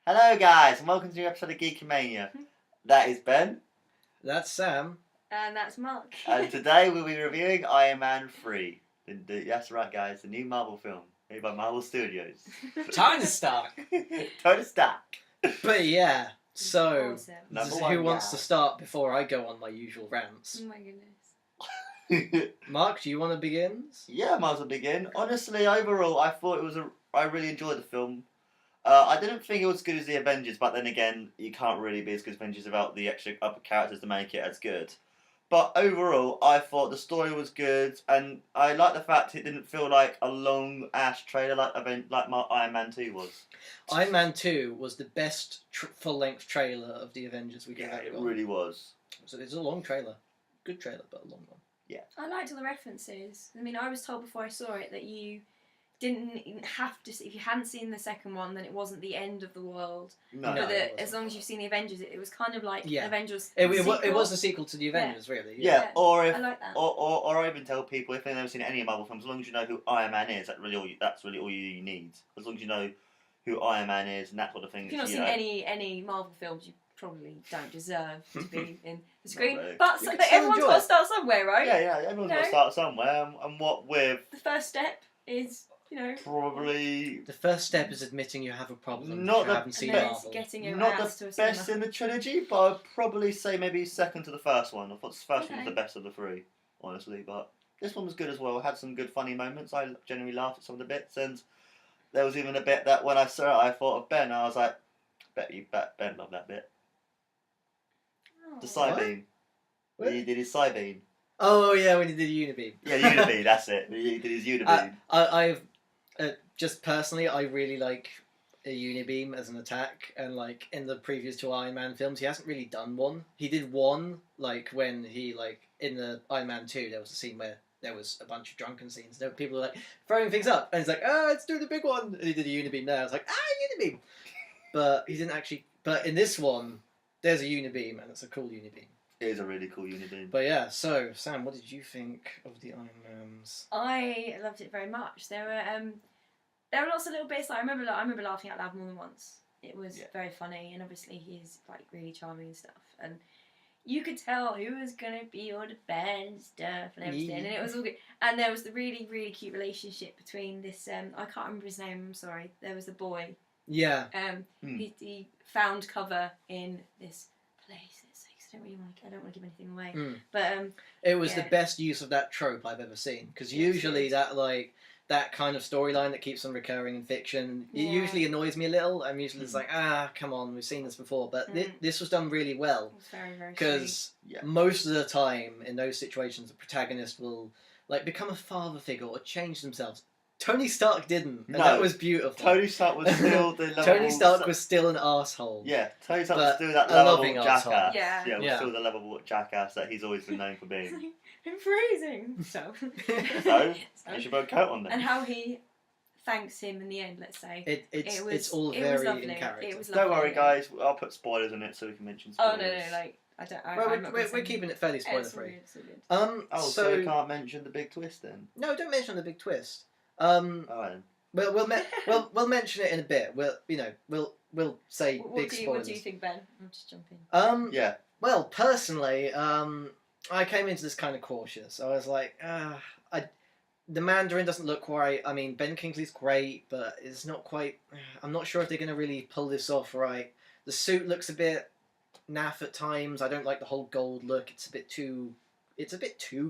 Hello guys, and welcome to a new episode of GEEKAMANIA. That is Ben. That's Sam. And that's Mark. And today we'll be reviewing Iron Man 3. That's right guys, the new Marvel film made by Marvel Studios. Tony Stark. Tony Stark. But yeah, so Awesome. who wants to start before I go on my usual rants? Oh my goodness. Mark, do you want to begin? Yeah, I might as well begin. Honestly, overall, I thought it was I really enjoyed the film. I didn't think it was as good as the Avengers, but then again, you can't really be as good as Avengers without the extra other characters to make it as good. But overall, I thought the story was good, and I like the fact it didn't feel like a long-ass trailer like my Iron Man 2 was. Iron Man 2 was the best full-length trailer of the Avengers we could Yeah, have it got. really was. So it's a long trailer. Good trailer, but a long one. Yeah. I liked all the references. I mean, I was told before I saw it that you didn't even have to. If you hadn't seen the second one, then it wasn't the end of the world. No. But it as long as you've seen the Avengers, it was kind of like Yeah. Avengers. It sequel. was a sequel to the Avengers, really. Yeah, or if I like that. or I even tell people if they've never seen any Marvel films, as long as you know who Iron Man is, that's really all you need. As long as you know who Iron Man is and that sort of thing. If you've not seen any Marvel films, you probably don't deserve to be in the screen. really. But everyone's got to start somewhere, right? Yeah, everyone's got to start somewhere, and what with The first step is, probably The first step is admitting you have a problem. Not if you the haven't seen and then Marvel. it's getting your not ass to the a best cinema. in the trilogy, but I'd probably say maybe second to the first one. I thought the first one was Okay. the best of the three, honestly, but this one was good as well. It had some good funny moments. I genuinely laughed at some of the bits, and there was even a bit that when I saw it, I thought of Ben. I was like, Ben loved that bit. The Oh. side beam. When he did his side beam. Oh yeah, when he did Unibeam. Yeah, Unibeam, that's it. He did his Unibeam. I've just personally, I really like a Unibeam as an attack, and like in the previous two Iron Man films, he hasn't really done one. He did one like when he in the Iron Man 2, there was a scene where there was a bunch of drunken scenes. There were people like throwing things up, and he's like, let's do the big one. And he did a Unibeam there. I was like, Unibeam. But he didn't actually. But in this one, there's a Unibeam, and it's a cool Unibeam. It is a really cool Unibeam. But yeah, so Sam, what did you think of the Iron Mans? I loved it very much. There were lots of little bits. I remember laughing out loud more than once. It was very funny, and obviously he's like really charming and stuff. And you could tell who was gonna be all the band stuff and everything, and it was all good. And there was the really really cute relationship between this. I can't remember his name. I'm sorry. There was the boy. Yeah. He found cover in this place. I don't want to give anything away. But it was the best use of that trope I've ever seen, because usually that kind of storyline that keeps on recurring in fiction, it usually annoys me a little. I'm usually just like, come on, we've seen this before. But this was done really well, it was very very because most of the time in those situations, the protagonist will become a father figure or change themselves. Tony Stark didn't, and that was beautiful. Tony Stark was still the lovable... Tony Stark was still an asshole. Yeah, Tony Stark was still that lovable jackass. Arsehole. Yeah, was still the lovable jackass that he's always been known for being. I'm freezing. So you should put a coat on then. And how he thanks him in the end, let's say. It's all very in character. It was Don't lovely, worry, guys. I'll put spoilers in it so we can mention spoilers. Oh no, I don't. Well, we're keeping it fairly spoiler free. So you can't mention the big twist then? No, don't mention the big twist. Alright. We'll mention it in a bit. We'll say big spoilers. What do you think, Ben? I'll just jump in. Yeah. Well, personally, I came into this kind of cautious. I was like, the Mandarin doesn't look right. I mean, Ben Kingsley's great, but it's not quite. I'm not sure if they're going to really pull this off right. The suit looks a bit naff at times. I don't like the whole gold look. It's a bit too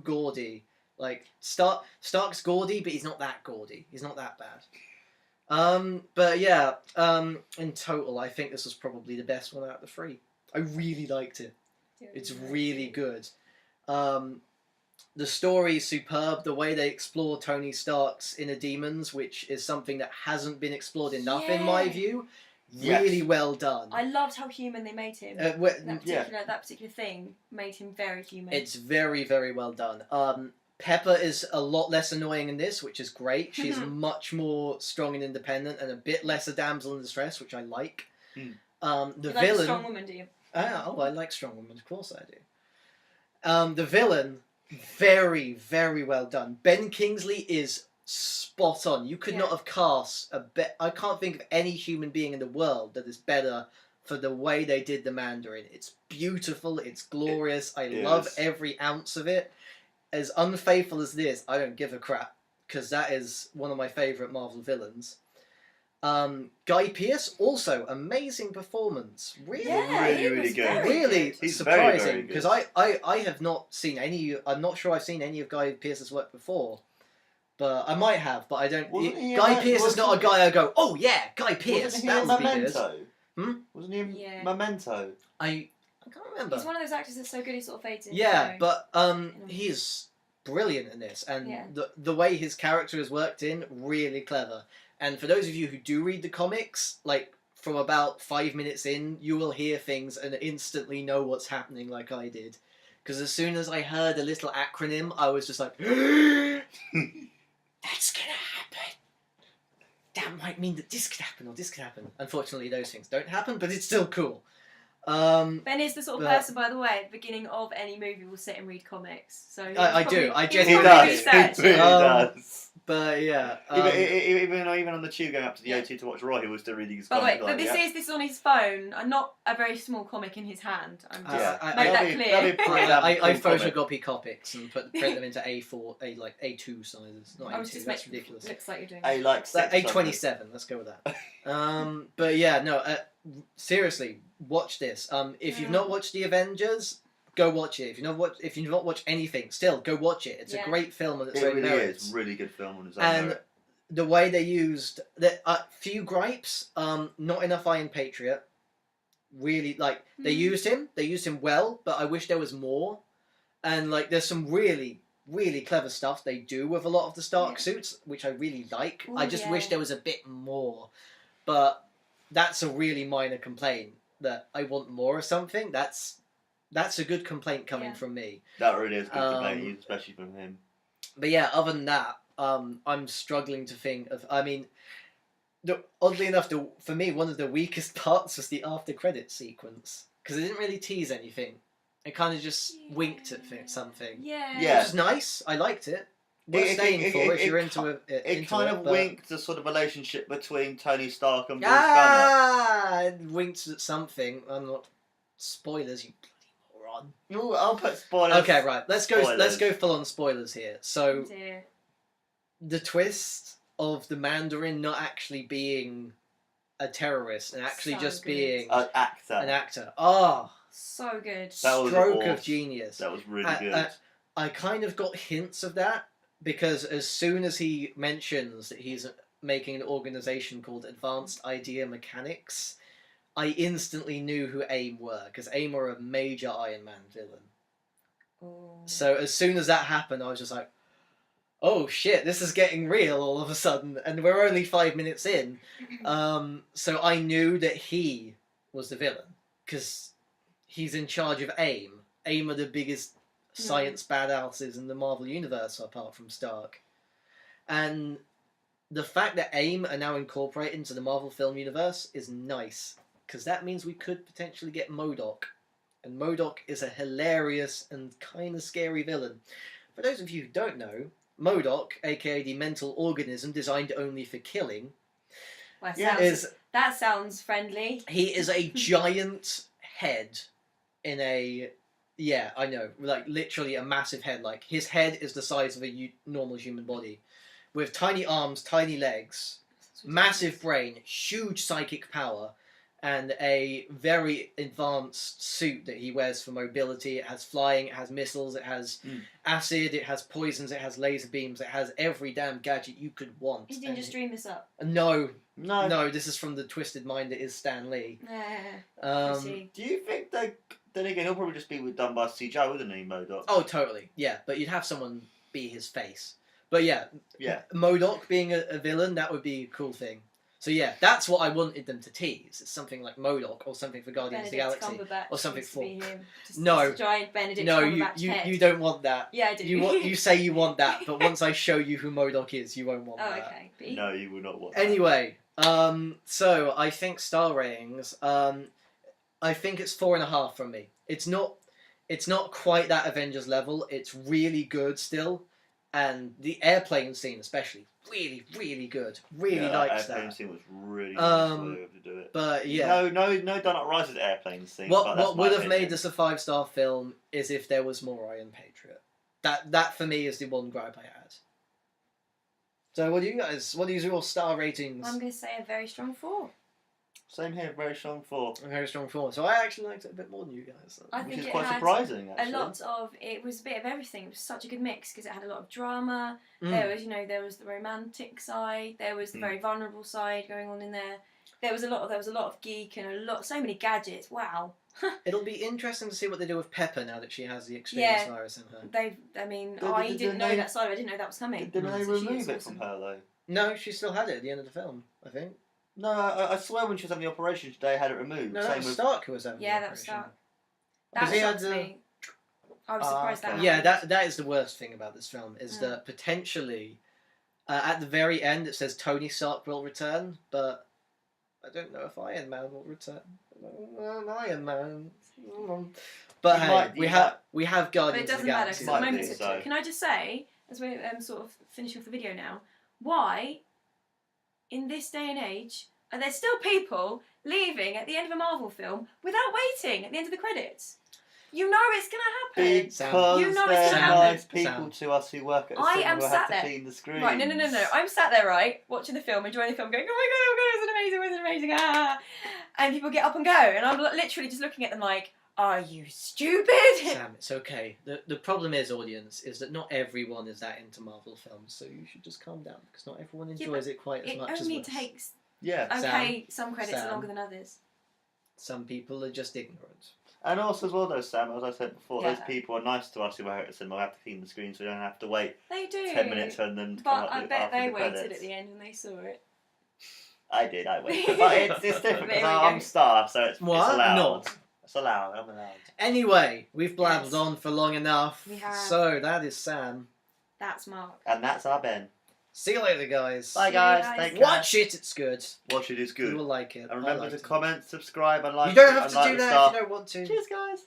gaudy. Like Stark's gaudy, but he's not that gaudy. He's not that bad. But yeah, in total, I think this was probably the best one out of the three. I really liked it. It's really good. The story is superb. The way they explore Tony Stark's inner demons, which is something that hasn't been explored enough in my view. Really well done. I loved how human they made him. That particular thing made him very human. It's very, very well done. Pepper is a lot less annoying in this, which is great. She's much more strong and independent, and a bit less a damsel in distress, which I like. The you villain. like a strong woman, do you? I like strong women. Of course I do. The villain, very, very well done. Ben Kingsley is spot on. You could not have cast a bit. I can't think of any human being in the world that is better for the way they did the Mandarin. It's beautiful. It's glorious. I love every ounce of it. As unfaithful as this, I don't give a crap, because that is one of my favourite Marvel villains. Guy Pearce, also amazing performance. Really, really good. Really He's surprising, because I have not seen any. I'm not sure I've seen any of Guy Pearce's work before, but I might have. But I don't. Guy Pearce is not a guy I go, oh yeah, Guy Pearce. That would be good. Wasn't he in Memento? I can't remember. He's one of those actors that's so good he sort of fades in. Yeah, but he's brilliant in this, and the way his character is worked in, really clever. And for those of you who do read the comics, like from about 5 minutes in, you will hear things and instantly know what's happening, like I did. Because as soon as I heard a little acronym, I was just like, that's gonna happen. That might mean that this could happen or this could happen. Unfortunately, those things don't happen, but it's still cool. Ben is the sort of person, by the way, at the beginning of any movie will sit and read comics. So I do. I genuinely do. He really does. But yeah, even on the tube going up to the O2 to watch Raw, he was still reading his comic. By the way, but this is on his phone, and not a very small comic in his hand. I'm just make that clear. I photocopy comics and print them into A4, A2 sizes. Not A2. That's ridiculous. Looks like you're doing. A27. Let's go with that. But yeah, no. Seriously, watch this. If you've not watched the Avengers, go watch it. If you've not watched anything, still go watch it. It's a great film on its own merits. It's a really good film on its own merit. The way they used few gripes. Not enough Iron Patriot. Really, they used him. They used him well, but I wish there was more. And there's some really, really clever stuff they do with a lot of the Stark suits, which I really like. Ooh, I just wish there was a bit more. But that's a really minor complaint. That I want more of something. That's a good complaint coming from me. That really is a good complaint, especially from him. But yeah, other than that, I'm struggling to think of. I mean, oddly enough, for me, one of the weakest parts was the after credits sequence, because it didn't really tease anything. It kind of just winked at something. Yeah. Which was nice. I liked it. Worth staying for if you're into it. It kind of winked the sort of relationship between Tony Stark and Bruce Banner. It winked at something. I'm not spoilers, you bloody moron. Ooh, I'll put spoilers. Okay, right. Let's go full on spoilers here. So, the twist of the Mandarin not actually being a terrorist and actually just being an actor. An actor. Oh, so good. Stroke of genius. That was really good. I kind of got hints of that. Because as soon as he mentions that he's making an organisation called Advanced Idea Mechanics, I instantly knew who AIM were, because AIM are a major Iron Man villain. Oh. So as soon as that happened, I was just like, oh shit, this is getting real all of a sudden, and we're only 5 minutes in. So I knew that he was the villain, because he's in charge of AIM. AIM are the biggest science badasses in the Marvel Universe, apart from Stark. And the fact that AIM are now incorporated into the Marvel film universe is nice, because that means we could potentially get MODOK. And MODOK is a hilarious and kind of scary villain. For those of you who don't know, MODOK, aka the mental organism designed only for killing, that sounds friendly. He is a giant head in a... Yeah, I know. Literally a massive head. His head is the size of a normal human body. With tiny arms, tiny legs, massive brain, huge psychic power, and a very advanced suit that he wears for mobility. It has flying, it has missiles, it has acid, it has poisons, it has laser beams, it has every damn gadget you could want. You didn't just dream this up? No, this is from the twisted mind that is Stan Lee. Do you think that... Then again, he'll probably just be done by CGI, wouldn't he, MODOK? Oh, totally. Yeah, but you'd have someone be his face. But yeah. MODOK being a villain, that would be a cool thing. So yeah, that's what I wanted them to tease. It's something like MODOK or something for Guardians of the Galaxy. Or something for... No. Giant Benedict you don't want that. Yeah, I do. You say you want that, but once I show you who MODOK is, you won't want that. Okay. No, you will not want that. Anyway, so I think star ratings... I think it's 4.5 from me. It's not quite that Avengers level. It's really good still, And the airplane scene, especially, really, really good. Really liked airplane that. scene was really nice the way they were able to do it. But yeah, No, Donut Rise's airplane scene. what would have made this a 5-star film is if there was more Iron Patriot. That for me is the one gripe I had. So what do you guys? What is your star ratings? I'm going to say a very strong 4. Same here, very strong 4. A very strong 4. So I actually liked it a bit more than you guys. I Which think is it quite had surprising, actually. it was a bit of everything. It was such a good mix because it had a lot of drama. There was the romantic side. There was the very vulnerable side going on in there. There was a lot of geek and so many gadgets. Wow. It'll be interesting to see what they do with Pepper now that she has the extremist virus in her. I didn't know that side. I didn't know that was coming. Didn't they So remove it awesome. from her, though? No, she still had it at the end of the film, I think. No, I swear when she was having the operation, they had it removed. No, that was Stark who was having the that was operation. Stark. That shocked me. I was surprised okay. that Yeah, happened. that is the worst thing about this film, is that potentially, at the very end, it says Tony Stark will return, but I don't know if Iron Man will return. Iron Man. But hey, we have But it Guardians of doesn't the matter Galaxy. because Might the be, moment. so. Can I just say, as we're sort of finishing off the video now, why, in this day and age, are there still people leaving at the end of a Marvel film without waiting at the end of the credits? You know it's going to happen. Because You know it's they're gonna nice happen. people to us who work at a I cinema am who sat have to there. clean the screen. Right, no. I'm sat there, right, watching the film, enjoying the film, going, oh my god, it was amazing, ah. And people get up and go, and I'm literally just looking at them like, are you stupid? Sam, it's okay. The problem is, audience, is that not everyone is that into Marvel films, so you should just calm down, because not everyone enjoys it quite as much as only us. takes, Yeah. some credits are Sam. longer than others. Some people are just ignorant. And also as well though, Sam, as I said before, Yeah. those people are nice to us who work at the cinema, have to clean the screen so we don't have to wait They do. 10 minutes for them to come But up I with bet after they the waited credits. at the end when they saw it. I waited. But it's different There because we I'm go. staff, so it's What? allowed. No. It's allowed, I'm allowed. Anyway, we've blabbered Yes. on for long enough. We have. So that is Sam. That's Mark. And that's our Ben. See you later, guys. Bye See you guys, guys. take care. Watch it, it's good. Watch it is You good. will like it. And remember I to liked it. comment, subscribe and like You don't have and to like do the that stuff. if you don't want to. Cheers guys.